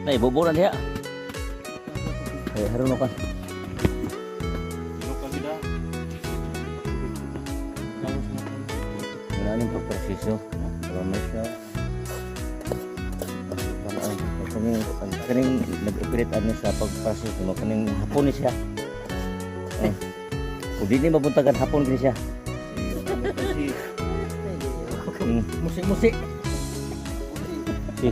Nay, buburan diha. Ay, haron ka. Wala nang pagproseso. Marami siya. Kaning nag-operate ano sa pagproseso mo. Kaning hapon ni siya. Kung di ni mabuntagan hapon ni siya. Musik-musik. Si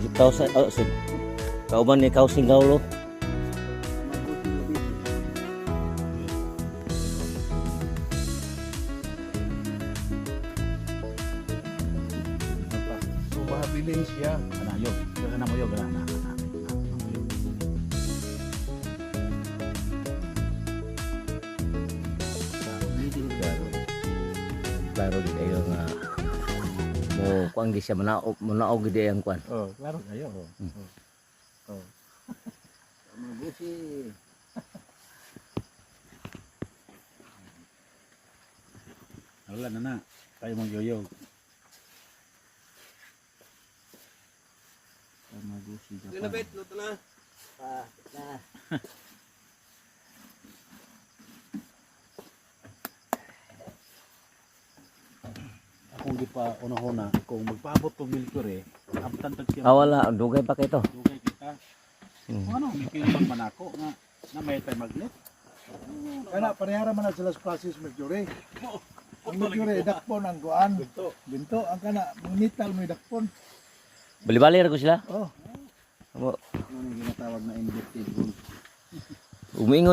kauban ni Kausing Gaulo. So mahabilin siya. Ano yun? Gana mo yun. Gana. Klaro gid ayo nga mo kuang di siya manaog gid ang kuan. Oh, klaro kayo. Oh. Mabusi. Wala na. Tayo magyoyog. Mabusi ka pa. Ginabit, luto na. Na. Kung di pa una-una, kung magpaabot to Milkure, amtan tag siya. Wala, dugay pa kay to. Dugay kita. Ano, may kilabang man ako na may tayo magnet. Kana parehara man na sila sa process Mercury. Ang Mercury dakpon ang kuan. Binto ang kana metal may dakpon. Bali-bali ra ko sila. Oh. Amo Ano yung ginatawag na inverted wool. umingon